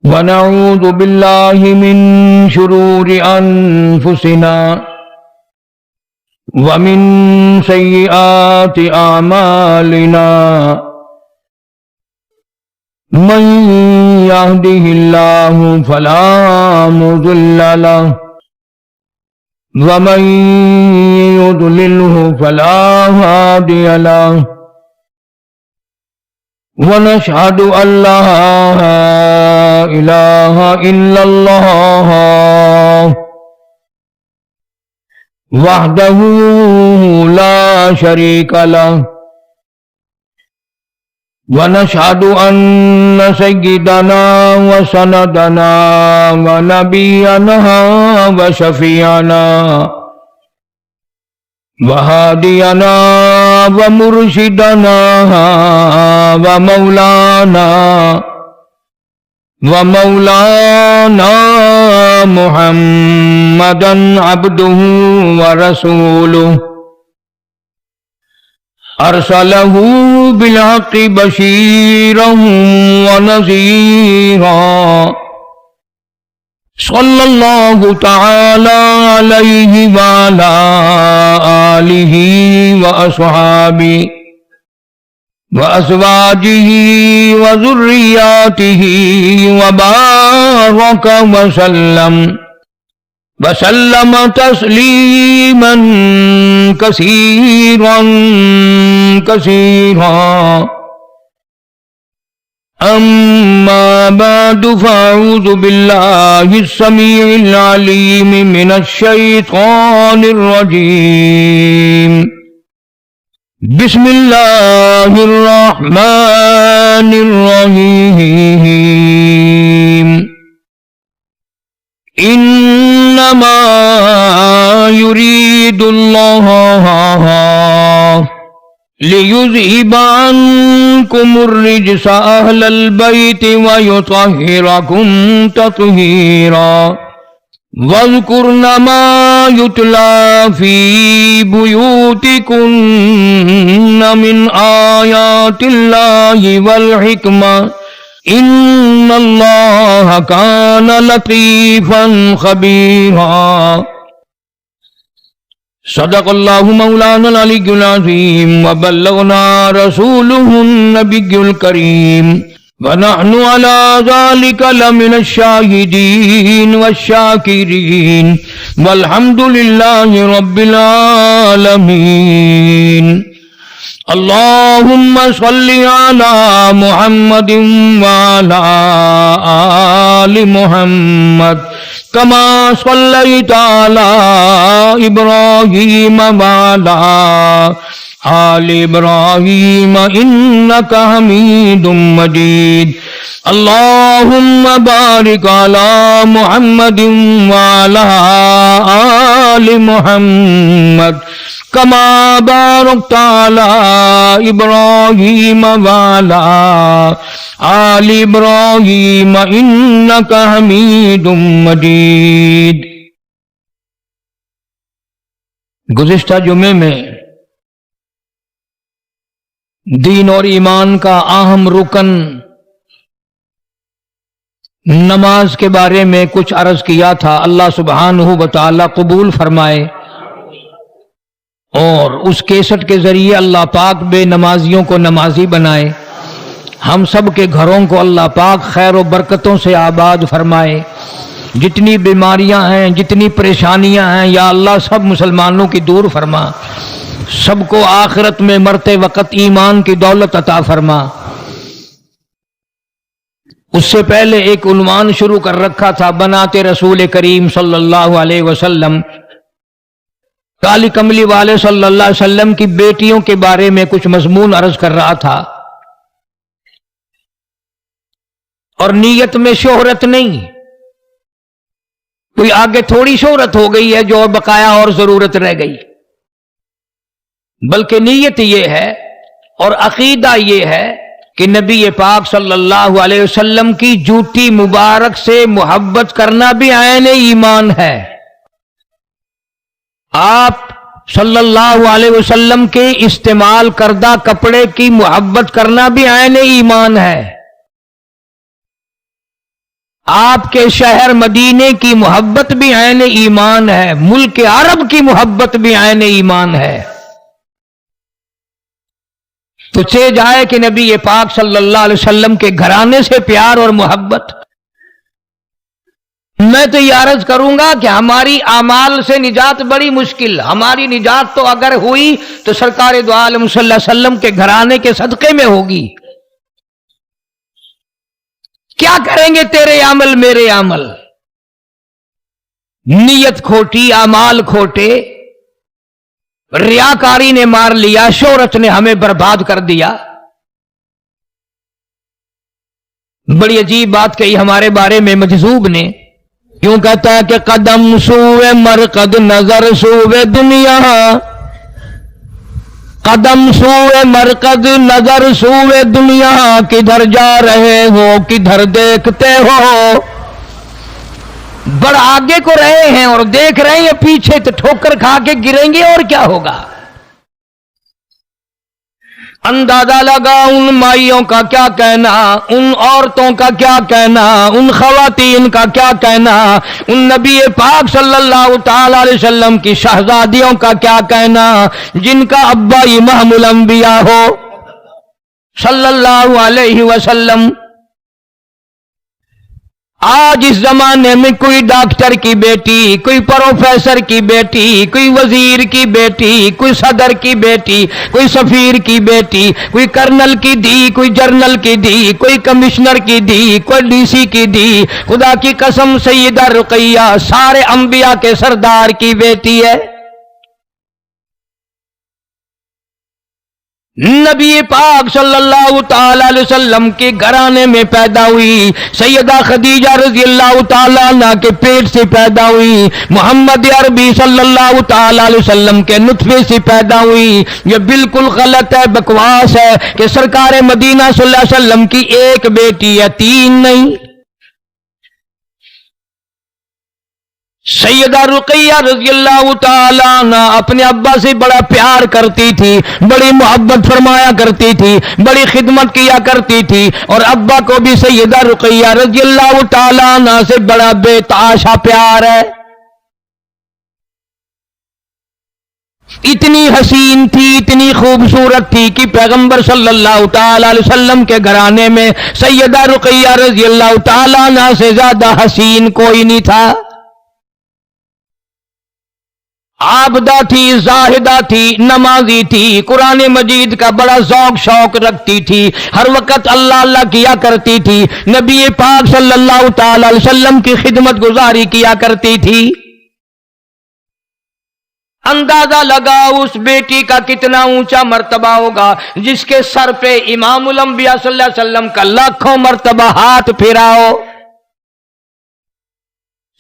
ونعوذ بالله من شرور أنفسنا ومن سيئات أعمالنا من يهده الله فلا مضل له ومن يضلله فلا هادي له ونشهد أن لا إله إلا الله وحده لا شريك له ونشهد أن سيدنا وسندنا ونبينا وشفيعنا وهادينا ومرشدنا ومولانا محمدا عبده ورسوله أرسله بالحق بشيرا ونذيرا صلى الله تعالى عليه وعلى آله وأصحابه وأزواجه وذرياته وبارك وسلم تسليما كثيرا أما بعد فأعوذ بالله السميع العليم من الشيطان الرجيم بسم الله الرحمن الرحيم إنما يريد الله ليذهب عنكم الرجس أهل البيت ويطهركم تطهيرا واذكرن ما يتلى في بيوتكن من آيات الله والحكمة إن الله كان لطيفا خبيرا صدق الله مولانا العلي العظيم وبلغنا رسوله النبي الكريم ونحن على ذلك لمن الشاهدين والشاكرين والحمد لله رب العالمين اللهم صل على محمد وعلى آل محمد كما صليت على إبراهيم وعلى آل إبراهيم إنك حميد مجيد اللهم بارك على محمد وعلى آل محمد كما باركت على إبراهيم وعلى آل إبراهيم إنك حميد مجيد۔ گزشتہ جمعے میں دین اور ایمان کا اہم رکن نماز کے بارے میں کچھ عرض کیا تھا۔ اللہ سبحانہ و تعالی قبول فرمائے اور اس کیسٹ کے ذریعے اللہ پاک بے نمازیوں کو نمازی بنائے، ہم سب کے گھروں کو اللہ پاک خیر و برکتوں سے آباد فرمائے، جتنی بیماریاں ہیں جتنی پریشانیاں ہیں یا اللہ سب مسلمانوں کی دور فرما، سب کو آخرت میں مرتے وقت ایمان کی دولت عطا فرما۔ اس سے پہلے ایک عنوان شروع کر رکھا تھا، بناتے رسول کریم صلی اللہ علیہ وسلم، کالی کملی والے صلی اللہ علیہ وسلم کی بیٹیوں کے بارے میں کچھ مضمون عرض کر رہا تھا۔ اور نیت میں شہرت نہیں، کوئی آگے تھوڑی شہرت ہو گئی ہے جو بقایا اور ضرورت رہ گئی، بلکہ نیت یہ ہے اور عقیدہ یہ ہے کہ نبی پاک صلی اللہ علیہ وسلم کی جوتی مبارک سے محبت کرنا بھی عین ایمان ہے۔ آپ صلی اللہ علیہ وسلم کے استعمال کردہ کپڑے کی محبت کرنا بھی عین ایمان ہے۔ آپ کے شہر مدینے کی محبت بھی عین ایمان ہے، ملک عرب کی محبت بھی عین ایمان ہے۔ تو چہ جائے کہ نبی پاک صلی اللہ علیہ وسلم کے گھرانے سے پیار اور محبت۔ میں تو یہ عرض کروں گا کہ ہماری اعمال سے نجات بڑی مشکل، ہماری نجات تو اگر ہوئی تو سرکار دو عالم صلی اللہ علیہ وسلم کے گھرانے کے صدقے میں ہوگی۔ کیا کریں گے تیرے عمل میرے عمل؟ نیت کھوٹی، اعمال کھوٹے، ریاکاری نے مار لیا، شہرت نے ہمیں برباد کر دیا۔ بڑی عجیب بات کہی ہمارے بارے میں مجذوب نے، کیوں کہتا ہے کہ قدم سوئے مرقد نظر سوئے دنیا، قدم سوئے مرقد نظر سوئے دنیا، کدھر جا رہے ہو کدھر دیکھتے ہو؟ بڑا آگے کو رہے ہیں اور دیکھ رہے ہیں پیچھے، تو ٹھوکر کھا کے گریں گے اور کیا ہوگا؟ اندازہ لگا ان مائیوں کا کیا کہنا، ان عورتوں کا کیا کہنا، ان خواتین کا کیا کہنا، ان نبی پاک صلی اللہ تعالی علیہ وسلم کی شہزادیوں کا کیا کہنا، جن کا ابا امام الانبیاء ہو صلی اللہ علیہ وسلم۔ آج اس زمانے میں کوئی ڈاکٹر کی بیٹی، کوئی پروفیسر کی بیٹی، کوئی وزیر کی بیٹی، کوئی صدر کی بیٹی، کوئی سفیر کی بیٹی، کوئی کرنل کی دی، کوئی جرنل کی دی، کوئی کمشنر کی دی، کوئی ڈی سی کی دی، خدا کی قسم سیدہ رقیہ سارے انبیاء کے سردار کی بیٹی ہے۔ نبی پاک صلی اللہ تعالی علیہ وسلم کے گھرانے میں پیدا ہوئی، سیدہ خدیجہ رضی اللہ تعالی عنہ کے پیٹ سے پیدا ہوئی، محمد عربی صلی اللہ تعالی علیہ وسلم کے نطفے سے پیدا ہوئی۔ یہ بالکل غلط ہے، بکواس ہے کہ سرکار مدینہ صلی اللہ علیہ وسلم کی ایک بیٹی ہے، تین نہیں۔ سیدہ رقیہ رضی اللہ تعالی عنہ اپنے ابا سے بڑا پیار کرتی تھی، بڑی محبت فرمایا کرتی تھی، بڑی خدمت کیا کرتی تھی، اور ابا کو بھی سیدہ رقیہ رضی اللہ تعالی عنہ سے بڑا بے تحاشا پیار ہے۔ اتنی حسین تھی، اتنی خوبصورت تھی کہ پیغمبر صلی اللہ تعالی علیہ وسلم کے گھرانے میں سیدہ رقیہ رضی اللہ تعالی عنہ سے زیادہ حسین کوئی نہیں تھا۔ عابدہ تھی، زاہدہ تھی، نمازی تھی، قرآن مجید کا بڑا ذوق شوق رکھتی تھی، ہر وقت اللہ اللہ کیا کرتی تھی، نبی پاک صلی اللہ تعالی علیہ وسلم کی خدمت گزاری کیا کرتی تھی۔ اندازہ لگا اس بیٹی کا کتنا اونچا مرتبہ ہوگا جس کے سر پہ امام الانبیاء صلی اللہ علیہ وسلم کا لاکھوں مرتبہ ہاتھ پھیرا ہو۔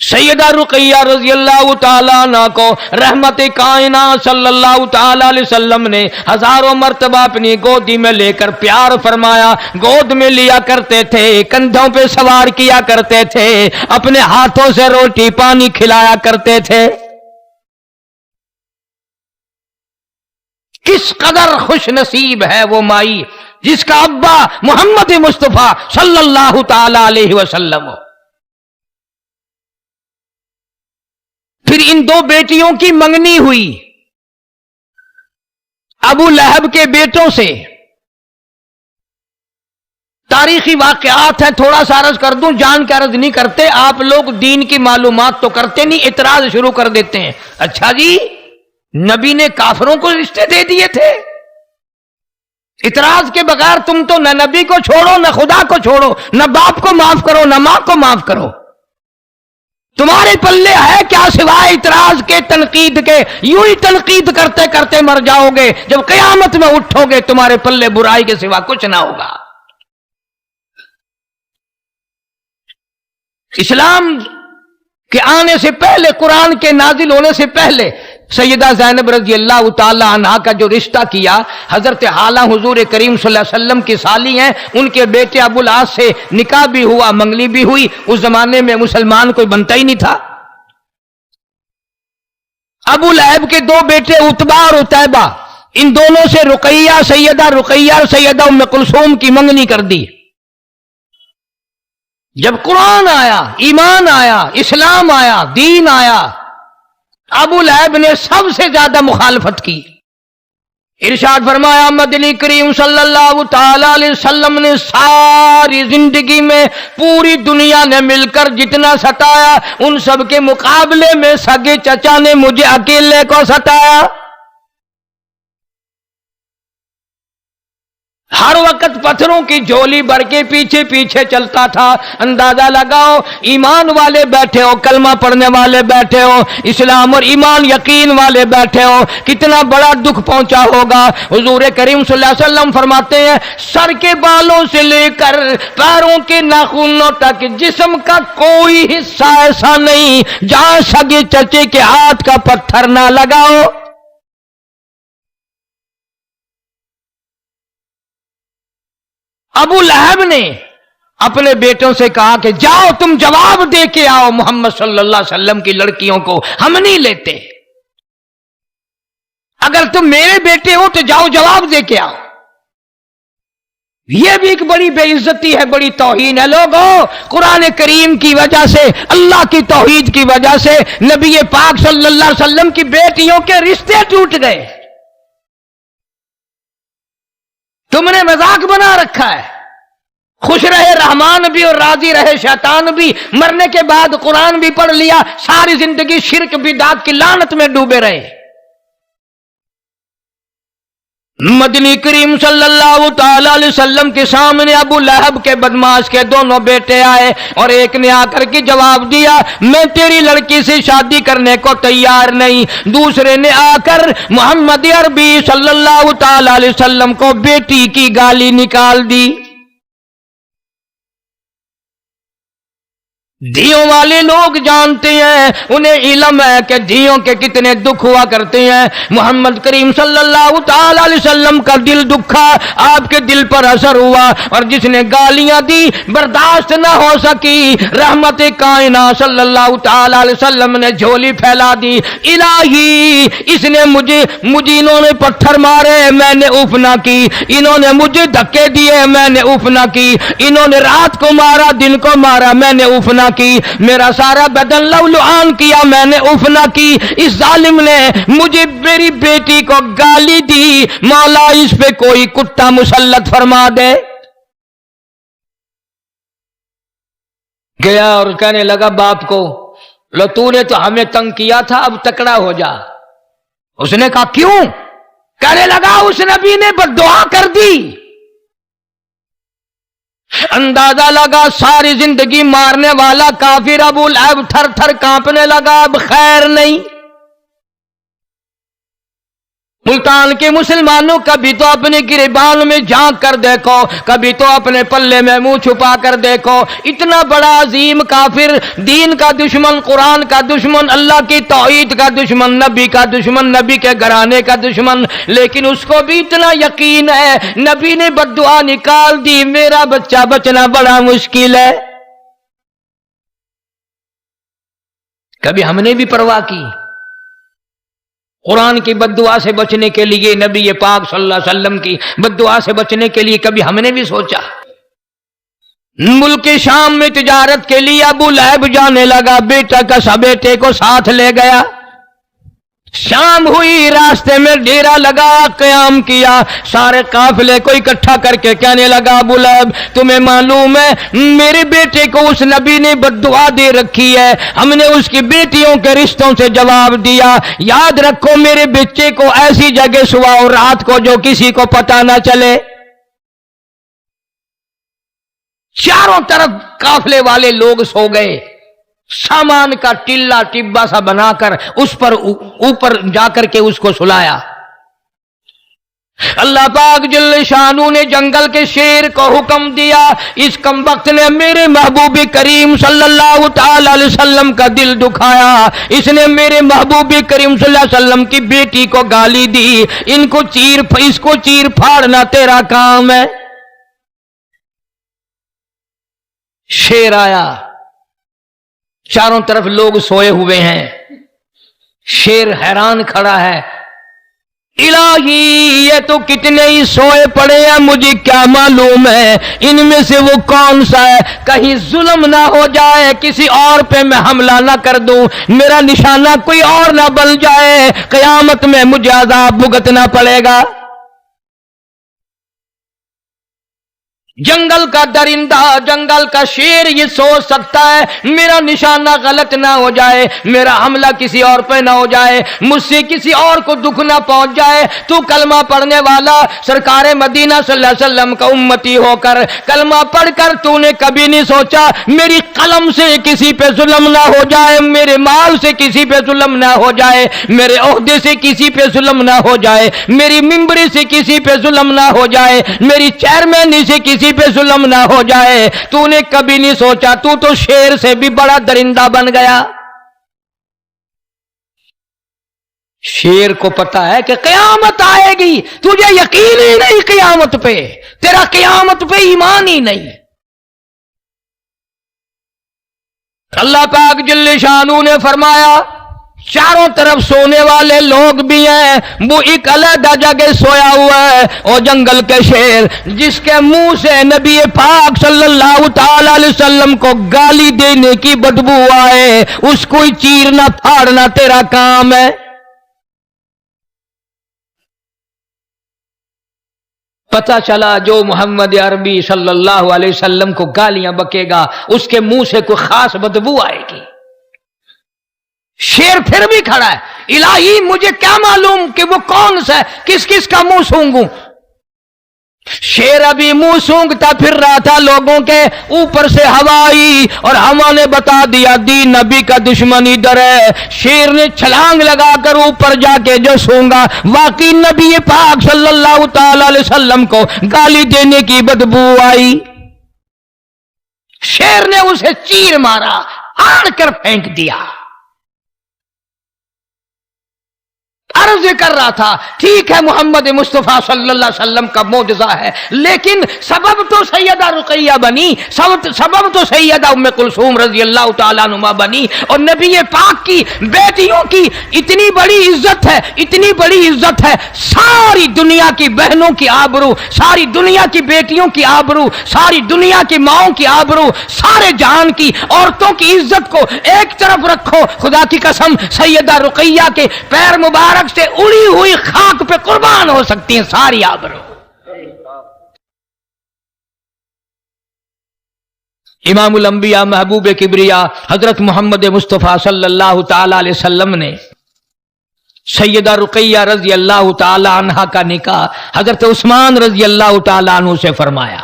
سیدہ رقیہ رضی اللہ تعالیٰ عنہ کو رحمت کائنات صلی اللہ تعالیٰ علیہ وسلم نے ہزاروں مرتبہ اپنی گودی میں لے کر پیار فرمایا، گود میں لیا کرتے تھے، کندھوں پہ سوار کیا کرتے تھے، اپنے ہاتھوں سے روٹی پانی کھلایا کرتے تھے۔ کس قدر خوش نصیب ہے وہ مائی جس کا ابا محمد مصطفیٰ صلی اللہ تعالیٰ علیہ وسلم ہو۔ پھر ان دو بیٹیوں کی منگنی ہوئی ابو لہب کے بیٹوں سے۔ تاریخی واقعات ہیں، تھوڑا سا عرض کر دوں، جان کے عرض نہیں کرتے آپ لوگ، دین کی معلومات تو کرتے نہیں، اعتراض شروع کر دیتے ہیں۔ اچھا جی، نبی نے کافروں کو رشتے دے دیے تھے؟ اعتراض کے بغیر تم تو نہ نبی کو چھوڑو، نہ خدا کو چھوڑو، نہ باپ کو معاف کرو، نہ ماں کو معاف کرو، تمہارے پلے ہے کیا سوائے اعتراض کے، تنقید کے؟ یوں ہی تنقید کرتے کرتے مر جاؤ گے، جب قیامت میں اٹھو گے تمہارے پلے برائی کے سوا کچھ نہ ہوگا۔ اسلام کے آنے سے پہلے، قرآن کے نازل ہونے سے پہلے، سیدہ زینب رضی اللہ تعالی عنہا کا جو رشتہ کیا حضرت حالہ حضور کریم صلی اللہ علیہ وسلم کی سالی ہیں، ان کے بیٹے ابو العاص سے نکاح بھی ہوا، منگنی بھی ہوئی۔ اس زمانے میں مسلمان کوئی بنتا ہی نہیں تھا۔ ابو لہب کے دو بیٹے عتبہ اور عتیبہ، ان دونوں سے رقیہ، سیدہ رقیہ اور سیدہ ام کلثوم کی منگنی کر دی۔ جب قرآن آیا، ایمان آیا، اسلام آیا، دین آیا، ابو لہب نے سب سے زیادہ مخالفت کی۔ ارشاد فرمایا مدنی کریم صلی اللہ تعالی علیہ وسلم نے ساری زندگی میں پوری دنیا نے مل کر جتنا ستایا، ان سب کے مقابلے میں سگے چچا نے مجھے اکیلے کو ستایا۔ ہر وقت پتھروں کی جھولی بھر کے پیچھے پیچھے چلتا تھا۔ اندازہ لگاؤ، ایمان والے بیٹھے ہو، کلمہ پڑھنے والے بیٹھے ہو، اسلام اور ایمان یقین والے بیٹھے ہو، کتنا بڑا دکھ پہنچا ہوگا۔ حضور کریم صلی اللہ علیہ وسلم فرماتے ہیں سر کے بالوں سے لے کر پیروں کے ناخنوں تک جسم کا کوئی حصہ ایسا نہیں جہاں سگے چچے کے ہاتھ کا پتھر نہ لگاؤ۔ ابو لہب نے اپنے بیٹوں سے کہا کہ جاؤ تم جواب دے کے آؤ محمد صلی اللہ علیہ وسلم کی لڑکیوں کو، ہم نہیں لیتے۔ اگر تم میرے بیٹے ہو تو جاؤ جواب دے کے آؤ۔ یہ بھی ایک بڑی بے عزتی ہے، بڑی توہین ہے۔ لوگوں، قرآن کریم کی وجہ سے، اللہ کی توحید کی وجہ سے نبی پاک صلی اللہ علیہ وسلم کی بیٹیوں کے رشتے ٹوٹ گئے۔ تم نے مذاق بنا رکھا ہے۔ خوش رہے رحمان بھی اور راضی رہے شیطان بھی، مرنے کے بعد قرآن بھی پڑھ لیا، ساری زندگی شرک بدعت کی لعنت میں ڈوبے رہے۔ مدنی کریم صلی اللہ تعالی علیہ وسلم کے سامنے ابو لہب کے بدماش کے دونوں بیٹے آئے اور ایک نے آ کر کے جواب دیا میں تیری لڑکی سے شادی کرنے کو تیار نہیں۔ دوسرے نے آ کر محمد عربی صلی اللہ تعالی علیہ وسلم کو بیٹی کی گالی نکال دی۔ دھیوں والے لوگ جانتے ہیں، انہیں علم ہے کہ دھیوں کے کتنے دکھ ہوا کرتے ہیں۔ محمد کریم صلی اللہ تعالی علیہ وسلم کا دل دکھا، آپ کے دل پر اثر ہوا، اور جس نے گالیاں دی برداشت نہ ہو سکی، رحمت کائنات صلی اللہ تعالی علیہ وسلم نے جھولی پھیلا دی۔ الہی اس نے مجھے انہوں نے پتھر مارے میں نے اف نہ کی، انہوں نے مجھے دھکے دیے میں نے اف نہ کی، انہوں نے رات کو مارا دن کو مارا میں نے اف نہ کی، میرا سارا بدن لولعان کیا میں نے اف نہ کی، اس ظالم نے مجھے میری بیٹی کو گالی دی، مولا اس پہ کوئی کتا مسلط فرما دے۔ گیا اور کہنے لگا باپ کو لو تو نے تو ہمیں تنگ کیا تھا اب تکڑا ہو جا۔ اس نے کہا کیوں؟ کہنے لگا اس نبی نے بد دعا کر دی۔ اندازہ لگا ساری زندگی مارنے والا کافر ابو لہب تھر تھر کانپنے لگا، اب خیر نہیں۔ ملتان کے مسلمانوں کبھی تو اپنے گریبان میں جھانک کر دیکھو، کبھی تو اپنے پلے میں منہ چھپا کر دیکھو۔ اتنا بڑا عظیم کافر، دین کا دشمن، قرآن کا دشمن، اللہ کی توحید کا دشمن، نبی کا دشمن، نبی کے گھرانے کا دشمن، لیکن اس کو بھی اتنا یقین ہے نبی نے بد دعا نکال دی، میرا بچہ بچنا بڑا مشکل ہے۔ کبھی ہم نے بھی پرواہ کی؟ قرآن کی بد دعا سے بچنے کے لیے، نبی پاک صلی اللہ علیہ وسلم کی بد دعا سے بچنے کے لیے کبھی ہم نے بھی سوچا؟ ملک شام میں تجارت کے لیے ابو لہب جانے لگا، بیٹا کا بیٹے کو ساتھ لے گیا۔ شام ہوئی، راستے میں ڈیرا لگا، قیام کیا، سارے قافلے کو اکٹھا کر کے کہنے لگا ابو لہب تمہیں معلوم ہے میرے بیٹے کو اس نبی نے بد دعا دے رکھی ہے، ہم نے اس کی بیٹیوں کے رشتوں سے جواب دیا، یاد رکھو میرے بچے کو ایسی جگہ سواؤ رات کو جو کسی کو پتہ نہ چلے۔ چاروں طرف قافلے والے لوگ سو گئے، سامان کا ٹلا ٹبا سا بنا کر اس پر اوپر جا کر کے اس کو سلایا۔ اللہ پاک جل شانو نے جنگل کے شیر کو حکم دیا، اس کم وقت نے میرے محبوب کریم صلی اللہ تعالی علیہ وسلم کا دل دکھایا، اس نے میرے محبوب کریم صلی اللہ علیہ وسلم کی بیٹی کو گالی دی، اس کو چیر پھاڑنا تیرا کام ہے۔ شیر آیا، چاروں طرف لوگ سوئے ہوئے ہیں، شیر حیران کھڑا ہے، الہی یہ تو کتنے ہی سوئے پڑے ہیں، مجھے کیا معلوم ہے ان میں سے وہ کون سا ہے، کہیں ظلم نہ ہو جائے، کسی اور پہ میں حملہ نہ کر دوں، میرا نشانہ کوئی اور نہ بن جائے، قیامت میں مجھے عذاب بھگتنا پڑے گا۔ جنگل کا درندہ، جنگل کا شیر یہ سوچ سکتا ہے میرا نشانہ غلط نہ ہو جائے، میرا حملہ کسی اور پہ نہ ہو جائے، مجھ سے کسی اور کو دکھ نہ پہنچ جائے۔ تو کلمہ پڑھنے والا، سرکار مدینہ صلی اللہ علیہ وسلم کا امتی ہو کر کلمہ پڑھ کر تو نے کبھی نہیں سوچا میری قلم سے کسی پہ ظلم نہ ہو جائے، میرے مال سے کسی پہ ظلم نہ ہو جائے، میرے عہدے سے کسی پہ ظلم نہ ہو جائے، میری ممبری سے کسی پہ ظلم نہ ہو جائے، میری چیئرمینی سے کسی پہ ظلم نہ ہو جائے۔ تو نے کبھی نہیں سوچا تو شیر سے بھی بڑا درندہ بن گیا۔ شیر کو پتا ہے کہ قیامت آئے گی، تجھے یقین ہی نہیں قیامت پہ، تیرا قیامت پہ ایمان ہی نہیں۔ اللہ پاک جل شانہ نے فرمایا چاروں طرف سونے والے لوگ بھی ہیں، وہ ایک علیحدہ جگہ سویا ہوا ہے، اور جنگل کے شیر جس کے منہ سے نبی پاک صلی اللہ تعالی علیہ وسلم کو گالی دینے کی بدبو آئے، اس کو چیرنا پھاڑنا تیرا کام ہے۔ پتہ چلا جو محمد عربی صلی اللہ علیہ وسلم کو گالیاں بکے گا اس کے منہ سے کوئی خاص بدبو آئے گی۔ شیر پھر بھی کھڑا ہے، الہی مجھے کیا معلوم کہ وہ کون سا ہے، کس کس کا منہ سونگوں۔ شیر ابھی منہ سونگتا پھر رہا تھا، لوگوں کے اوپر سے ہوا آئی اور ہوا نے بتا دیا دین نبی کا دشمن ادھر ہے۔ شیر نے چھلانگ لگا کر اوپر جا کے جو سونگا، واقعی نبی پاک صلی اللہ تعالی علیہ وسلم کو گالی دینے کی بدبو آئی۔ شیر نے اسے چیر مارا، آڑ کر پھینک دیا۔ عرض کر رہا تھا ٹھیک ہے محمد مصطفیٰ صلی اللہ علیہ وسلم کا معجزہ ہے، لیکن سبب تو سیدہ رقیہ بنی، سبب تو سیدہ ام کلثوم رضی اللہ تعالیٰ عنہا بنی، اور نبی پاک کی بیٹیوں کی اتنی بڑی عزت ہے، اتنی بڑی عزت ہے، ساری دنیا کی بہنوں کی آبرو، ساری دنیا کی بیٹیوں کی آبرو، ساری دنیا کی ماؤں کی آبرو، سارے جہان کی عورتوں کی عزت کو ایک طرف رکھو، خدا کی قسم سیدہ رقیہ کے پیر مبارک سے اڑی ہوئی خاک پہ قربان ہو سکتی ہیں ساری آبرو۔ امام الانبیاء محبوب کبریا حضرت محمد مصطفیٰ صلی اللہ تعالی علیہ وسلم نے سیدہ رقیہ رضی اللہ تعالی عنہا کا نکاح حضرت عثمان رضی اللہ تعالی عنہ سے فرمایا۔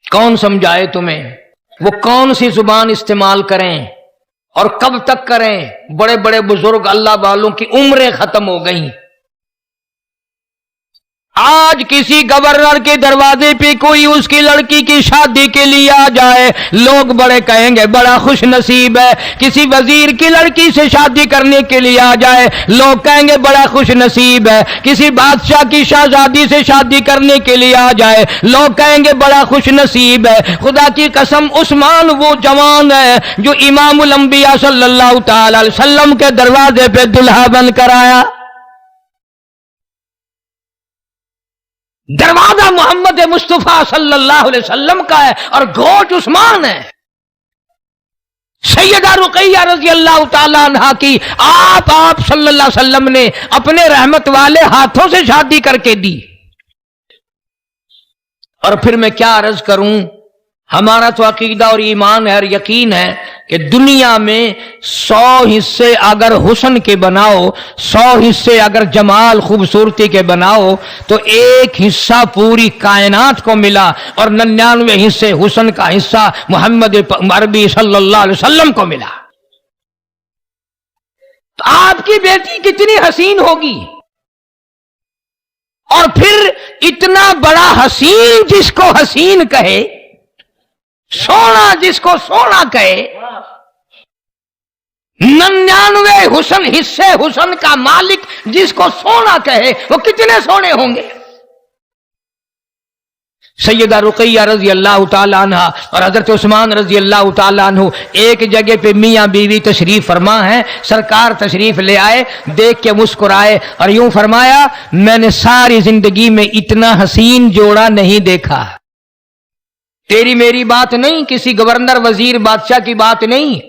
کون سمجھائے تمہیں وہ کون سی زبان استعمال کریں اور کب تک کریں؟ بڑے بڑے بزرگ اللہ والوں کی عمریں ختم ہو گئیں۔ آج کسی گورنر کے دروازے پہ کوئی اس کی لڑکی کی شادی کے لیے آ جائے، لوگ بڑے کہیں گے بڑا خوش نصیب ہے۔ کسی وزیر کی لڑکی سے شادی کرنے کے لیے آ جائے، لوگ کہیں گے بڑا خوش نصیب ہے۔ کسی بادشاہ کی شہزادی سے شادی کرنے کے لیے آ جائے، لوگ کہیں گے بڑا خوش نصیب ہے۔ خدا کی قسم عثمان وہ جوان ہے جو امام الانبیاء صلی اللہ تعالی علیہ وسلم کے دروازے پہ دلہا بن کر آیا۔ دروازہ محمد مصطفیٰ صلی اللہ علیہ وسلم کا ہے اور گوش عثمان ہے۔ سیدہ رقیہ رضی اللہ تعالی عنہا کی آپ صلی اللہ علیہ وسلم نے اپنے رحمت والے ہاتھوں سے شادی کر کے دی۔ اور پھر میں کیا عرض کروں، ہمارا تو عقیدہ اور ایمان ہے اور یقین ہے کہ دنیا میں 100 حصے اگر حسن کے بناؤ، 100 حصے اگر جمال خوبصورتی کے بناؤ تو ایک حصہ پوری کائنات کو ملا، اور 99 حصے حسن کا حصہ محمد عربی صلی اللہ علیہ وسلم کو ملا۔ تو آپ کی بیٹی کتنی حسین ہوگی، اور پھر اتنا بڑا حسین جس کو حسین کہے، سونا جس کو سونا کہے، 99 حسن حصے حسن کا مالک جس کو سونا کہے، وہ کتنے سونے ہوں گے۔ سیدہ رقیہ رضی اللہ تعالیٰ عنہ اور حضرت عثمان رضی اللہ تعالیٰ عنہ ایک جگہ پہ میاں بیوی تشریف فرما ہے. سرکار تشریف لے آئے, دیکھ کے مسکرائے اور یوں فرمایا, میں نے ساری زندگی میں اتنا حسین جوڑا نہیں دیکھا. تیری میری بات نہیں, کسی گورنر وزیر بادشاہ کی بات نہیں,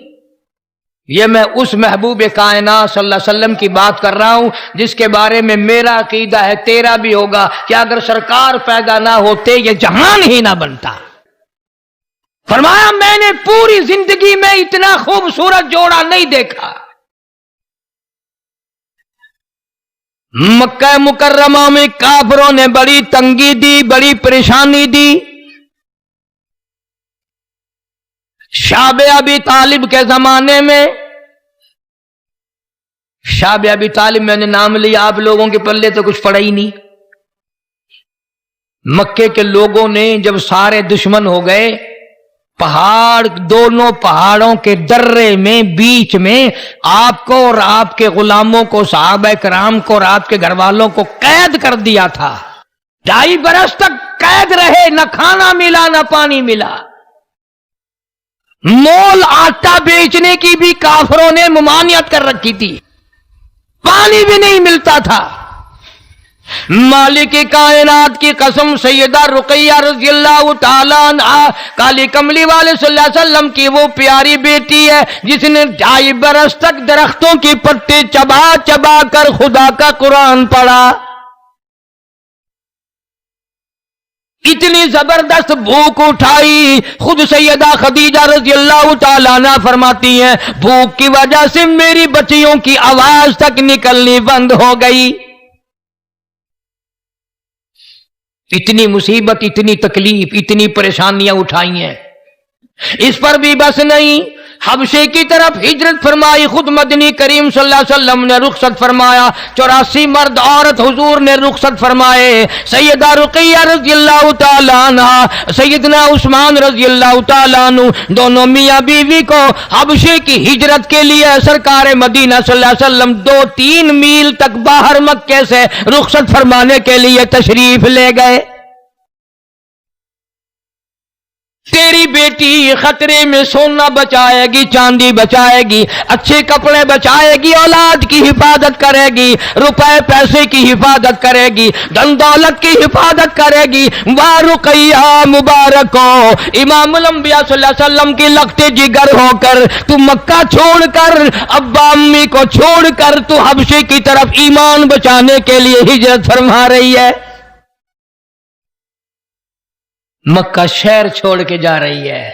یہ میں اس محبوب کائنات صلی اللہ علیہ وسلم کی بات کر رہا ہوں جس کے بارے میں میرا عقیدہ ہے, تیرا بھی ہوگا, کہ اگر سرکار پیدا نہ ہوتے یہ جہان ہی نہ بنتا. فرمایا میں نے پوری زندگی میں اتنا خوبصورت جوڑا نہیں دیکھا. مکہ مکرمہ میں کافروں نے بڑی تنگی دی, بڑی پریشانی دی. شعب ابی طالب کے زمانے میں, شعب ابی طالب میں نے نام لیا, آپ لوگوں کے پلے تو کچھ پڑا ہی نہیں. مکے کے لوگوں نے جب سارے دشمن ہو گئے, پہاڑ, دونوں پہاڑوں کے درے میں بیچ میں آپ کو اور آپ کے غلاموں کو, صحابہ کرام کو اور آپ کے گھر والوں کو قید کر دیا تھا. 2.5 برس تک قید رہے, نہ کھانا ملا نہ پانی ملا. مول آٹا بیچنے کی بھی کافروں نے ممانعت کر رکھی تھی, پانی بھی نہیں ملتا تھا. مالک کائنات کی قسم, سیدہ رقیہ رضی اللہ تعالیٰ عنہ کالی کملی والے صلی اللہ علیہ وسلم کی وہ پیاری بیٹی ہے جس نے 2.5 برس تک درختوں کی پتے چبا چبا کر خدا کا قرآن پڑھا. اتنی زبردست بھوک اٹھائی, خود سیدہ خدیجہ رضی اللہ تعالیٰ عنہ فرماتی ہیں, بھوک کی وجہ سے میری بچیوں کی آواز تک نکلنی بند ہو گئی. اتنی مصیبت, اتنی تکلیف, اتنی پریشانیاں اٹھائی ہیں. اس پر بھی بس نہیں, حبشے کی طرف ہجرت فرمائی. خود مدنی کریم صلی اللہ علیہ وسلم نے رخصت فرمایا, 84 مرد عورت حضور نے رخصت فرمائے. سیدہ رقیہ رضی اللہ تعالیٰ عنہ, سیدنا عثمان رضی اللہ تعالیٰ عنہ, دونوں میاں بیوی کو حبشے کی ہجرت کے لیے سرکار مدینہ صلی اللہ علیہ وسلم 2-3 میل تک باہر مکے سے رخصت فرمانے کے لیے تشریف لے گئے. تیری بیٹی خطرے میں سونا بچائے گی, چاندی بچائے گی, اچھے کپڑے بچائے گی, اولاد کی حفاظت کرے گی, روپے پیسے کی حفاظت کرے گی, دن دولت کی حفاظت کرے گی. واہ رقیہ مبارک ہو, امام الانبیاء صلی اللہ علیہ وسلم کی لخت جگر ہو کر تو مکہ چھوڑ کر, ابا امی کو چھوڑ کر تو حبشے کی طرف ایمان بچانے کے لیے ہجرت فرما رہی ہے. مکہ شہر چھوڑ کے جا رہی ہے,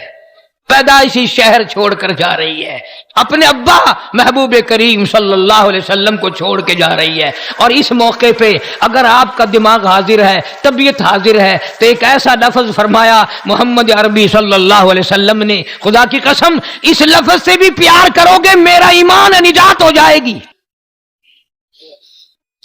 پیدائشی شہر چھوڑ کر جا رہی ہے, اپنے ابا محبوب کریم صلی اللہ علیہ وسلم کو چھوڑ کے جا رہی ہے. اور اس موقع پہ اگر آپ کا دماغ حاضر ہے, طبیعت حاضر ہے, تو ایک ایسا لفظ فرمایا محمد عربی صلی اللہ علیہ وسلم نے, خدا کی قسم اس لفظ سے بھی پیار کرو گے میرا ایمان نجات ہو جائے گی.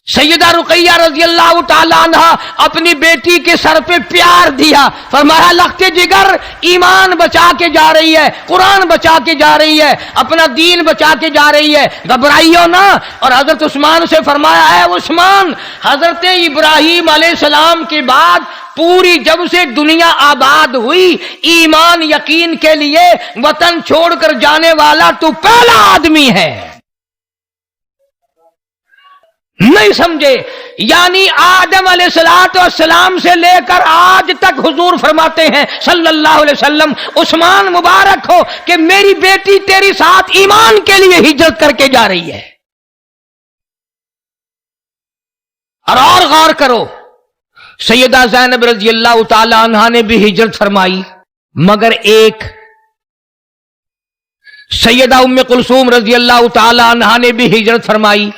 سیدہ رقیہ رضی اللہ تعالیٰ عنہ اپنی بیٹی کے سر پہ پیار دیا, فرمایا لخت جگر ایمان بچا کے جا رہی ہے, قرآن بچا کے جا رہی ہے, اپنا دین بچا کے جا رہی ہے, گھبرائیو نہ. اور حضرت عثمان سے فرمایا, اے عثمان, حضرت ابراہیم علیہ السلام کے بعد پوری جب سے دنیا آباد ہوئی, ایمان یقین کے لیے وطن چھوڑ کر جانے والا تو پہلا آدمی ہے. نہیں سمجھے, یعنی آدم علیہ السلام سے لے کر آج تک حضور فرماتے ہیں صلی اللہ علیہ وسلم, عثمان مبارک ہو کہ میری بیٹی تیری ساتھ ایمان کے لیے ہجرت کر کے جا رہی ہے. اور غور کرو, سیدہ زینب رضی اللہ تعالی عنہا نے بھی ہجرت فرمائی, مگر ایک. سیدہ ام کلثوم رضی اللہ تعالی عنہا نے بھی ہجرت فرمائی,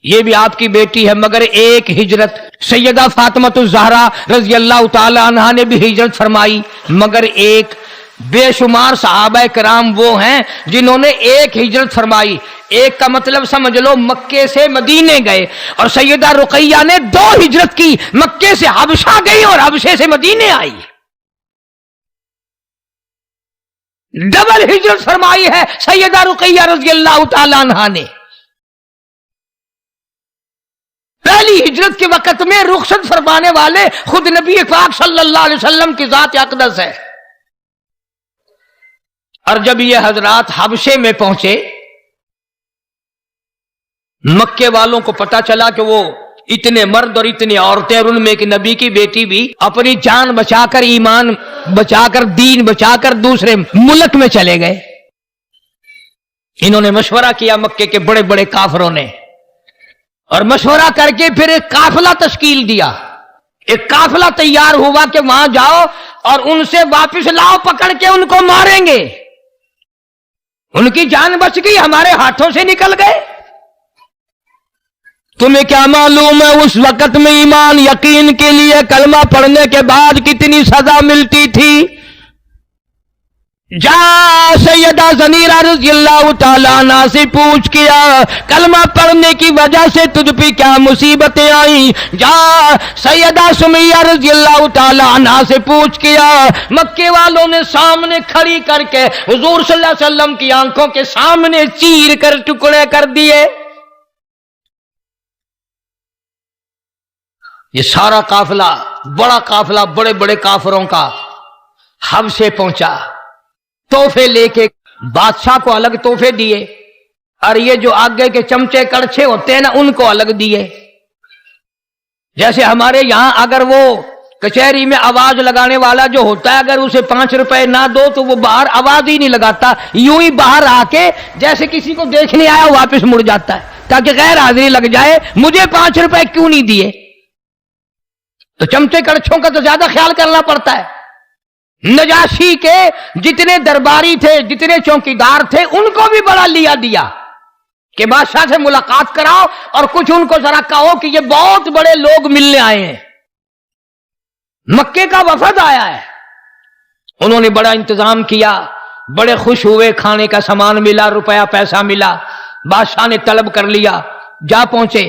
یہ بھی آپ کی بیٹی ہے, مگر ایک ہجرت. سیدہ فاطمۃ الزہرا رضی اللہ تعالی عنہا نے بھی ہجرت فرمائی, مگر ایک. بے شمار صحابہ کرام وہ ہیں جنہوں نے ایک ہجرت فرمائی. ایک کا مطلب سمجھ لو مکے سے مدینے گئے, اور سیدہ رقیہ نے 2 ہجرت کی, مکے سے حبشہ گئی اور حبشے سے مدینے آئی. ڈبل ہجرت فرمائی ہے سیدہ رقیہ رضی اللہ تعالی عنہا نے. پہلی پہلی ہجرت کے وقت میں رخصت فرمانے والے خود نبی پاک صلی اللہ علیہ وسلم کی ذات اقدس ہے. اور جب یہ حضرات حبشے میں پہنچے، مکے والوں کو پتا چلا کہ وہ اتنے مرد اور اتنی عورتیں اور ان میں ایک نبی کی بیٹی بھی اپنی جان بچا کر، ایمان بچا کر، دین بچا کر دوسرے ملک میں چلے گئے. انہوں نے مشورہ کیا مکے کے بڑے بڑے کافروں نے، اور مشورہ کر کے پھر ایک قافلہ تشکیل دیا. ایک قافلہ تیار ہوا کہ وہاں جاؤ اور ان سے واپس لاؤ، پکڑ کے ان کو ماریں گے. ان کی جان بچ گئی، ہمارے ہاتھوں سے نکل گئے. تمہیں کیا معلوم ہے اس وقت میں ایمان یقین کے لیے کلمہ پڑھنے کے بعد کتنی سزا ملتی تھی؟ جا سیدہ زنیرہ رضی اللہ تعالیٰ عنہ سے پوچھ کیا کلمہ پڑھنے کی وجہ سے تجھ پہ کیا مصیبتیں آئیں. جا سیدہ سمیہ رضی اللہ تعالیٰ عنہ سے پوچھ کیا. مکے والوں نے سامنے کھڑی کر کے حضور صلی اللہ علیہ وسلم کی آنکھوں کے سامنے چیر کر ٹکڑے کر دیے. یہ سارا قافلہ، بڑا قافلہ بڑے بڑے کافروں کا حبشے پہنچا. تحفے لے کے بادشاہ کو الگ تحفے دیے، اور یہ جو آگے کے چمچے کڑچھے ہوتے ہیں نا ان کو الگ دیے. جیسے ہمارے یہاں اگر وہ کچہری میں آواز لگانے والا جو ہوتا ہے اگر اسے 5 روپے نہ دو تو وہ باہر آواز ہی نہیں لگاتا، یوں ہی باہر آ کے جیسے کسی کو دیکھنے آیا واپس مڑ جاتا ہے تاکہ غیر حاضری لگ جائے. مجھے 5 روپے کیوں نہیں دیے؟ تو چمچے کڑچھوں کا تو زیادہ خیال کرنا پڑتا ہے. نجاشی کے جتنے درباری تھے، جتنے چوکیدار تھے، ان کو بھی بڑا لیا دیا کہ بادشاہ سے ملاقات کراؤ اور کچھ ان کو ذرا کہو کہ یہ بہت بڑے لوگ ملنے آئے ہیں، مکے کا وفد آیا ہے. انہوں نے بڑا انتظام کیا، بڑے خوش ہوئے، کھانے کا سامان ملا، روپیہ پیسہ ملا. بادشاہ نے طلب کر لیا، جا پہنچے.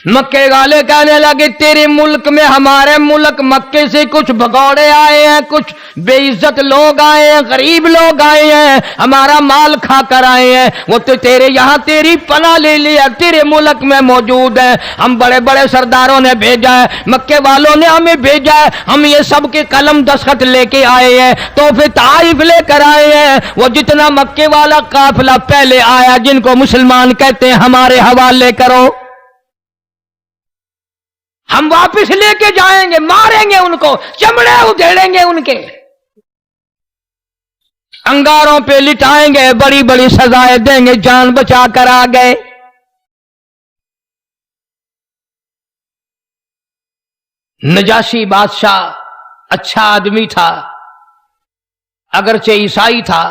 مکے والے کہنے لگے تیرے ملک میں ہمارے ملک مکے سے کچھ بھگوڑے آئے ہیں، کچھ بے عزت لوگ آئے ہیں، غریب لوگ آئے ہیں، ہمارا مال کھا کر آئے ہیں. وہ تو تیرے یہاں تیری پناہ لے لیا، تیرے ملک میں موجود ہے. ہم بڑے بڑے سرداروں نے بھیجا ہے، مکے والوں نے ہمیں بھیجا ہے، ہم یہ سب کے قلم دستخط لے کے آئے ہیں، تو پھر طائف لے کر آئے ہیں. وہ جتنا مکے والا قافلہ پہلے آیا جن کو مسلمان کہتے ہیں ہمارے حوالے کرو، ہم واپس لے کے جائیں گے، ماریں گے ان کو، چمڑے ادھیڑیں گے ان کے، انگاروں پہ لٹائیں گے، بڑی بڑی سزائیں دیں گے. جان بچا کر آ گئے. نجاشی بادشاہ اچھا آدمی تھا، اگرچہ عیسائی تھا.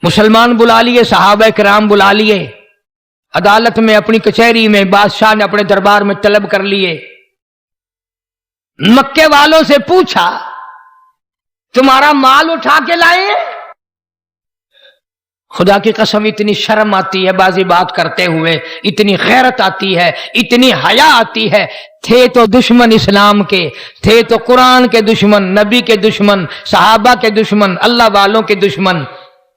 مسلمان بلا لیے، صحابہ کرام بلا لیے، عدالت میں اپنی کچہری میں بادشاہ نے اپنے دربار میں طلب کر لیے. مکے والوں سے پوچھا تمہارا مال اٹھا کے لائے؟ خدا کی قسم اتنی شرم آتی ہے بازی بات کرتے ہوئے، اتنی غیرت آتی ہے، اتنی حیا آتی ہے. تھے تو دشمن اسلام کے، تھے تو قرآن کے دشمن، نبی کے دشمن، صحابہ کے دشمن، اللہ والوں کے دشمن،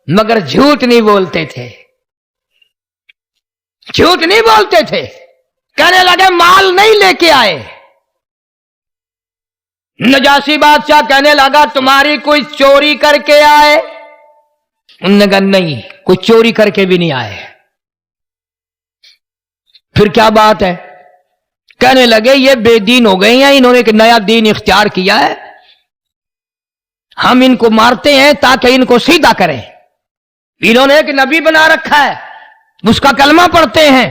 مگر جھوٹ نہیں بولتے تھے، جھوٹ نہیں بولتے تھے. کہنے لگے مال نہیں لے کے آئے. نجاشی بادشاہ کہنے لگا تمہاری کوئی چوری کر کے آئے؟ انہوں نے کہا نہیں، کوئی چوری کر کے بھی نہیں آئے. پھر کیا بات ہے؟ کہنے لگے یہ بے دین ہو گئے ہیں، انہوں نے ایک نیا دین اختیار کیا ہے، ہم ان کو مارتے ہیں تاکہ ان کو سیدھا کریں. انہوں نے ایک نبی بنا رکھا ہے، اس کا کلمہ پڑھتے ہیں،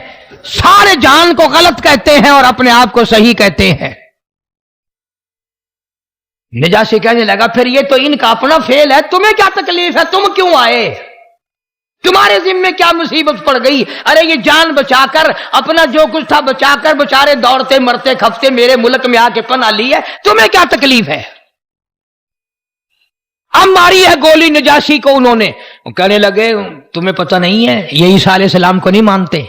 سارے جہان کو غلط کہتے ہیں اور اپنے آپ کو صحیح کہتے ہیں. نجاشی کہنے لگا پھر یہ تو ان کا اپنا فعل ہے، تمہیں کیا تکلیف ہے، تم کیوں آئے، تمہارے ذمے کیا مصیبت پڑ گئی؟ ارے یہ جان بچا کر، اپنا جو کچھ تھا بچا کر بچارے دوڑتے مرتے کھپتے میرے ملک میں آ کے پناہ لی ہے، تمہیں کیا تکلیف ہے؟ اب ماری ہے گولی نجاشی کو انہوں نے. وہ کہنے لگے تمہیں پتہ نہیں ہے یہ عیسیٰ علیہ السلام کو نہیں مانتے،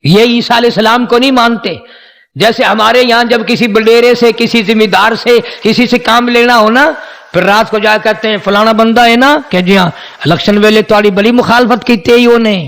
یہ عیسیٰ علیہ السلام کو نہیں مانتے. جیسے ہمارے یہاں جب کسی بڈیرے سے، کسی ذمہ دار سے، کسی سے کام لینا ہو نا، پھر رات کو جا کہتے ہیں فلانا بندہ ہے نا کہ جی ہاں الیکشن ویلے تاری بڑی مخالفت کی انہیں،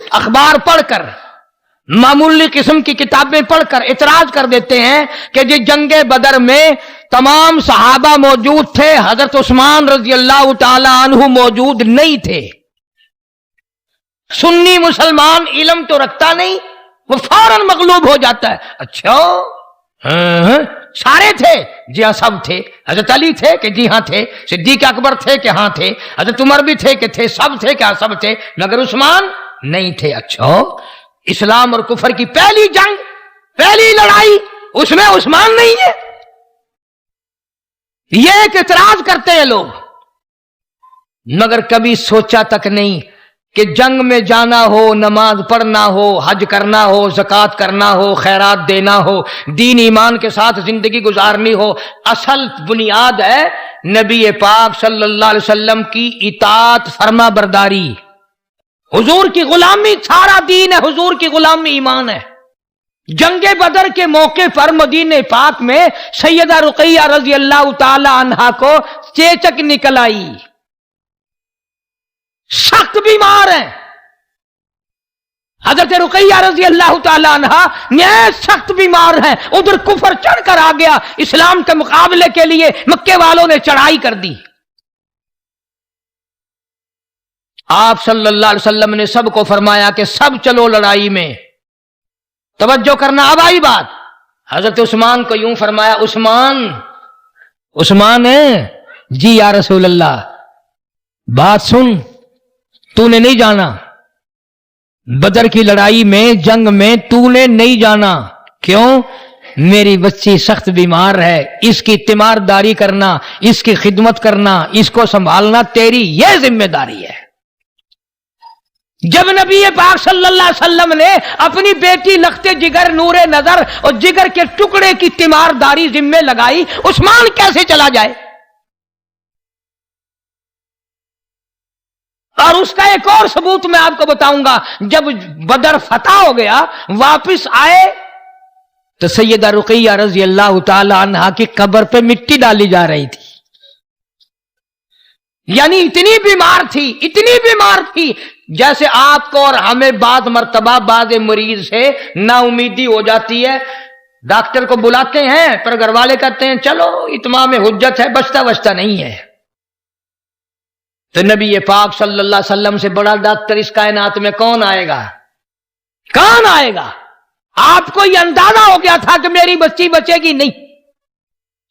اخبار پڑھ کر، معمولی قسم کی کتابیں پڑھ کر اعتراض کر دیتے ہیں کہ جی جنگ بدر میں تمام صحابہ موجود تھے، حضرت عثمان رضی اللہ تعالی عنہ موجود نہیں تھے۔ سنی مسلمان علم تو رکھتا نہیں، وہ فوراً مغلوب ہو جاتا ہے۔ اچھا سارے تھے؟ جی ہاں سب تھے۔ حضرت علی تھے کہ جی ہاں تھے، صدیق اکبر تھے کہ ہاں تھے، حضرت عمر بھی تھے کہ تھے، سب تھے کہ ہاں سب تھے، مگر عثمان نہیں تھے۔ اچھا اسلام اور کفر کی پہلی جنگ، پہلی لڑائی، اس میں عثمان نہیں ہے؟ یہ ایک اعتراض کرتے ہیں لوگ، مگر کبھی سوچا تک نہیں کہ جنگ میں جانا ہو، نماز پڑھنا ہو، حج کرنا ہو، زکوٰۃ کرنا ہو، خیرات دینا ہو، دین ایمان کے ساتھ زندگی گزارنی ہو، اصل بنیاد ہے نبی پاک صلی اللہ علیہ وسلم کی اطاعت، فرما برداری، حضور کی غلامی۔ سارا دین ہے حضور کی غلامی، ایمان ہے۔ جنگ بدر کے موقع پر مدینہ پاک میں سیدہ رقیہ رضی اللہ تعالی عنہا کو چیچک نکل آئی، سخت بیمار ہیں۔ حضرت رقیہ رضی اللہ تعالی عنہا نہایت سخت بیمار ہیں، ادھر کفر چڑھ کر آ گیا، اسلام کے مقابلے کے لیے مکے والوں نے چڑھائی کر دی۔ آپ صلی اللہ علیہ وسلم نے سب کو فرمایا کہ سب چلو لڑائی میں، توجہ کرنا۔ اب آئی بات، حضرت عثمان کو یوں فرمایا، عثمان ہے؟ جی یا رسول اللہ۔ بات سن، تو نے نہیں جانا بدر کی لڑائی میں، جنگ میں تو نے نہیں جانا۔ کیوں؟ میری بچی سخت بیمار ہے، اس کی تیمارداری کرنا، اس کی خدمت کرنا، اس کو سنبھالنا تیری یہ ذمہ داری ہے۔ جب نبی پاک صلی اللہ علیہ وسلم نے اپنی بیٹی لخت جگر، نور نظر اور جگر کے ٹکڑے کی تیمارداری ذمہ لگائی، عثمان کیسے چلا جائے؟ اور اس کا ایک اور ثبوت میں آپ کو بتاؤں گا، جب بدر فتح ہو گیا، واپس آئے تو سیدہ رقیہ رضی اللہ تعالی عنہا کی قبر پہ مٹی ڈالی جا رہی تھی، یعنی اتنی بیمار تھی جیسے آپ کو اور ہمیں بعض مرتبہ بعض مریض سے نا امیدی ہو جاتی ہے، ڈاکٹر کو بلاتے ہیں پر گھر والے کہتے ہیں چلو اتمام حجت ہے، بچتا نہیں ہے۔ تو نبی پاک صلی اللہ علیہ وسلم سے بڑا ڈاکٹر اس کائنات میں کون آئے گا؟ آپ کو یہ اندازہ ہو گیا تھا کہ میری بچی بچے گی نہیں،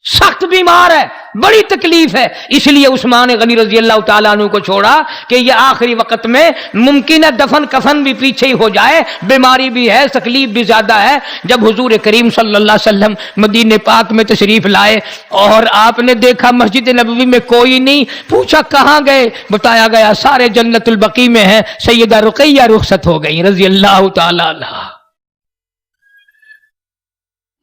سخت بیمار ہے، بڑی تکلیف ہے، اس لیے عثمان غنی رضی اللہ تعالیٰ عنہ کو چھوڑا کہ یہ آخری وقت میں ممکن ہے دفن کفن بھی پیچھے ہی ہو جائے، بیماری بھی ہے، تکلیف بھی زیادہ ہے۔ جب حضور کریم صلی اللہ علیہ وسلم مدینہ پاک میں تشریف لائے اور آپ نے دیکھا مسجد نبوی میں کوئی نہیں، پوچھا کہاں گئے؟ بتایا گیا سارے جنت البقیع میں ہیں۔ سیدہ رقیہ رخصت ہو گئی رضی اللہ تعالیٰ عنہا۔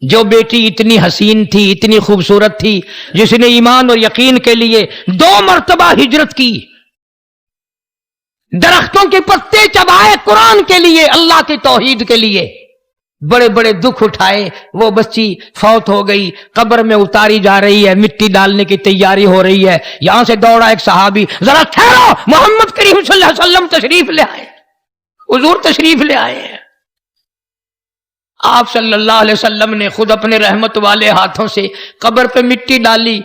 جو بیٹی اتنی حسین تھی، اتنی خوبصورت تھی، جس نے ایمان اور یقین کے لیے 2 مرتبہ ہجرت کی، درختوں کے پتے چبائے قرآن کے لیے، اللہ کی توحید کے لیے، بڑے بڑے دکھ اٹھائے، وہ بچی فوت ہو گئی، قبر میں اتاری جا رہی ہے، مٹی ڈالنے کی تیاری ہو رہی ہے۔ یہاں سے دوڑا ایک صحابی، ذرا ٹھہرو، محمد کریم صلی اللہ علیہ وسلم تشریف لے آئے، حضور تشریف لے آئے ہیں۔ آپ صلی اللہ علیہ وسلم نے خود اپنے رحمت والے ہاتھوں سے قبر پہ مٹی ڈالی۔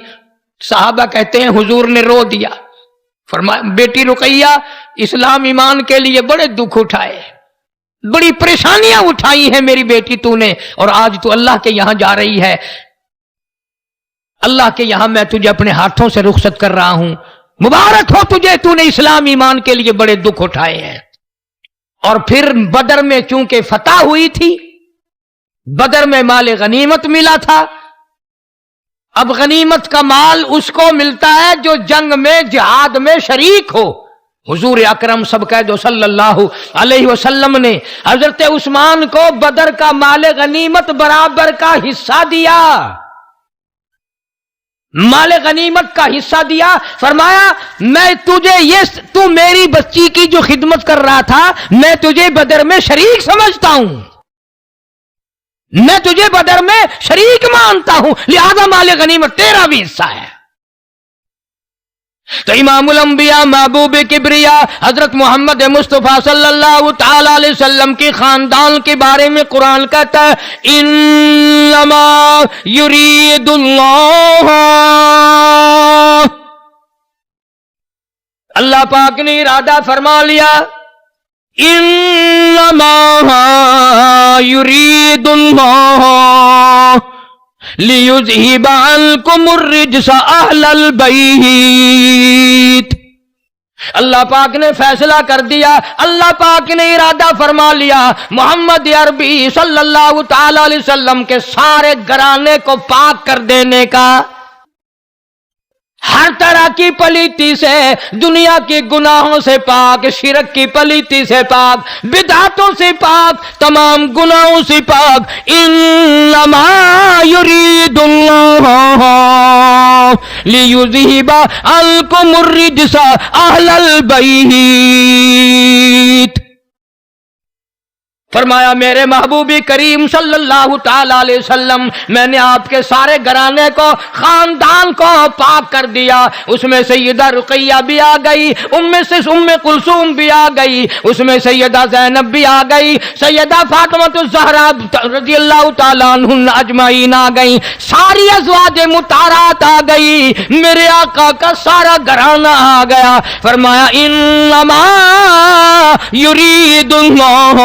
صحابہ کہتے ہیں حضور نے رو دیا، فرمایا بیٹی رقیہ اسلام ایمان کے لیے بڑے دکھ اٹھائے، بڑی پریشانیاں اٹھائی ہیں میری بیٹی تو نے، اور آج تو اللہ کے یہاں جا رہی ہے، اللہ کے یہاں میں تجھے اپنے ہاتھوں سے رخصت کر رہا ہوں، مبارک ہو تجھے، تو نے اسلام ایمان کے لیے بڑے دکھ اٹھائے ہیں۔ اور پھر بدر میں چونکہ فتح ہوئی تھی، بدر میں مال غنیمت ملا تھا، اب غنیمت کا مال اس کو ملتا ہے جو جنگ میں جہاد میں شریک ہو۔ حضور اکرم سب کہہ دو صلی اللہ علیہ وسلم نے حضرت عثمان کو بدر کا مال غنیمت برابر کا حصہ دیا، مال غنیمت کا حصہ دیا، فرمایا میں تجھے تو میری بچی کی جو خدمت کر رہا تھا، میں تجھے بدر میں شریک سمجھتا ہوں، میں تجھے بدر میں شریک مانتا ہوں، لہذا مال غنیمت تیرا بھی حصہ ہے۔ تو امام الانبیاء محبوب کبریا حضرت محمد مصطفیٰ صلی اللہ تعالی علیہ وسلم کی خاندان کے بارے میں قرآن کہتا ہے انما یرید اللہ، اللہ پاک نے ارادہ فرما لیا انما یرید اللہ لیذہب عنکم الرجس اہل البیت، اللہ پاک نے فیصلہ کر دیا، اللہ پاک نے ارادہ فرما لیا محمد عربی صلی اللہ تعالی علیہ وسلم کے سارے گھرانے کو پاک کر دینے کا، ہر طرح کی پلیتی سے، دنیا کے گناہوں سے پاک، شرک کی پلیتی سے پاک، بدعتوں سے پاک، تمام گناہوں سے پاک۔ انما یرید اللہ لیذہب عنکم الرجس اہل البیت، فرمایا میرے محبوب کریم صلی اللہ تعالی علیہ وسلم میں نے آپ کے سارے گھرانے کو، خاندان کو پاک کر دیا، اس میں سیدہ رقیہ بھی آ گئی، ام کلثوم بھی آ گئی، اس میں سیدہ زینب بھی آ گئی، سیدہ فاطمہ الزہرا رضی اللہ تعالی عنہن اجمعین آ گئی، ساری ازواج مطہرات آ گئی، میرے آقا کا سارا گھرانہ آ گیا، فرمایا انما یرید اللہ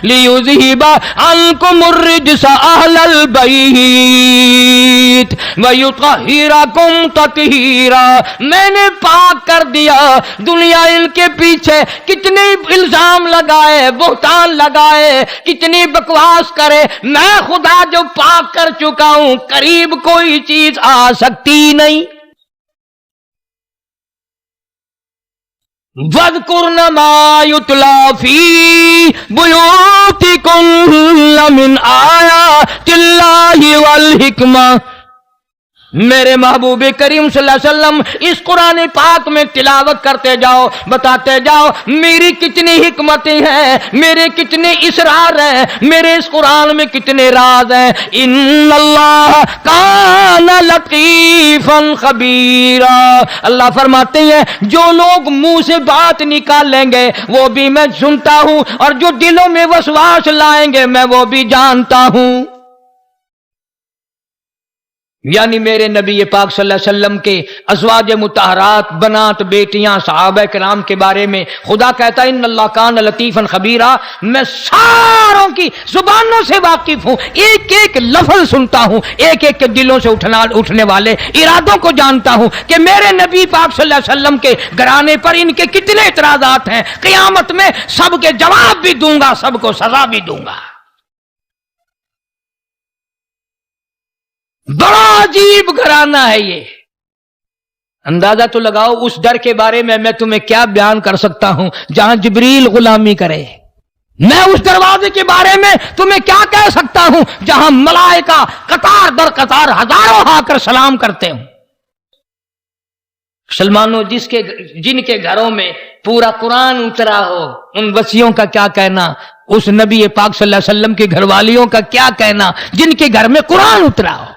لیذہب عنکم الرجس اہل البیت ویطہرکم تطہیرا، میں نے پاک کر دیا۔ دنیا ان کے پیچھے کتنے الزام لگائے، بہتان لگائے، کتنی بکواس کرے، میں خدا جو پاک کر چکا ہوں قریب کوئی چیز آ سکتی نہیں۔ وَاذْكُرْنَ مَا يُتْلَى فِي بُيُوتِكُنَّ مِنْ آيَاتِ اللَّهِ وَالْحِكْمَةِ، میرے محبوب کریم صلی اللہ علیہ وسلم اس قرآن پاک میں تلاوت کرتے جاؤ، بتاتے جاؤ میری کتنی حکمتیں ہیں، میرے کتنے اسرار ہیں، میرے اس قرآن میں کتنے راز ہیں۔ ان اللہ کان لطیفا خبیرا، اللہ فرماتے ہیں جو لوگ منہ سے بات نکالیں گے وہ بھی میں سنتا ہوں، اور جو دلوں میں وسواس لائیں گے میں وہ بھی جانتا ہوں۔ یعنی میرے نبی پاک صلی اللہ علیہ وسلم کے ازواج مطہرات، بنات، بیٹیاں، صحابہ کرام کے بارے میں خدا کہتا ہے ان اللہ کان لطیفا خبیرا، میں ساروں کی زبانوں سے واقف ہوں، ایک ایک لفظ سنتا ہوں، ایک ایک کے دلوں سے اٹھنے والے ارادوں کو جانتا ہوں کہ میرے نبی پاک صلی اللہ علیہ وسلم کے گھرانے پر ان کے کتنے اعتراضات ہیں، قیامت میں سب کے جواب بھی دوں گا، سب کو سزا بھی دوں گا۔ بڑا عجیب گھرانہ ہے یہ، اندازہ تو لگاؤ اس در کے بارے میں تمہیں کیا بیان کر سکتا ہوں جہاں جبریل غلامی کرے، میں اس دروازے کے بارے میں تمہیں کیا کہہ سکتا ہوں جہاں ملائکہ قطار در قطار ہزاروں آ کر سلام کرتے ہوں۔ مسلمانوں جن کے گھروں میں پورا قرآن اترا ہو ان بچیوں کا کیا کہنا، اس نبی پاک صلی اللہ علیہ وسلم کے گھر والیوں کا کیا کہنا جن کے گھر میں قرآن اترا ہو۔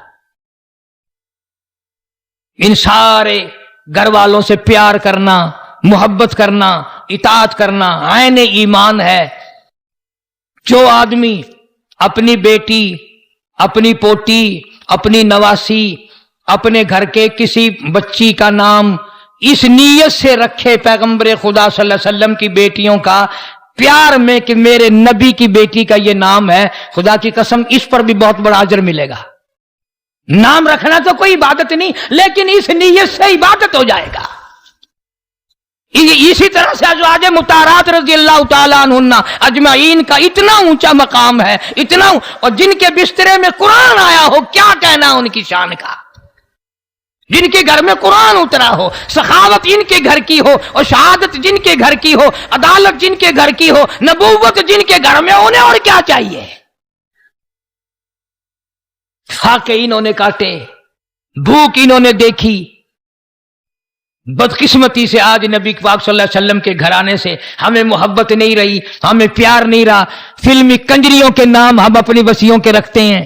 ان سارے گھر والوں سے پیار کرنا، محبت کرنا، اطاعت کرنا عین ایمان ہے۔ جو آدمی اپنی بیٹی، اپنی پوتی، اپنی نواسی، اپنے گھر کے کسی بچی کا نام اس نیت سے رکھے پیغمبر خدا صلی اللہ علیہ وسلم کی بیٹیوں کا پیار میں کہ میرے نبی کی بیٹی کا یہ نام ہے، خدا کی قسم اس پر بھی بہت بڑا اجر ملے گا۔ نام رکھنا تو کوئی عبادت نہیں، لیکن اس نیت سے عبادت ہو جائے گا۔ اسی طرح سے ازواج مطہرات رضی اللہ تعالیٰ عنہن اجمعین کا اتنا اونچا مقام ہے، اتنا، اور جن کے بسترے میں قرآن آیا ہو کیا کہنا ان کی شان کا، جن کے گھر میں قرآن اترا ہو، سخاوت جن کے گھر کی ہو، اور شہادت جن کے گھر کی ہو، عدالت جن کے گھر کی ہو، نبوت جن کے گھر میں، انہیں اور کیا چاہیے۔ فاقے انہوں نے کاٹے، بھوک انہوں نے دیکھی، بدقسمتی سے آج نبی پاک صلی اللہ علیہ وسلم کے گھرانے سے ہمیں محبت نہیں رہی، ہمیں پیار نہیں رہا، فلمی کنجریوں کے نام ہم اپنی بچیوں کے رکھتے ہیں۔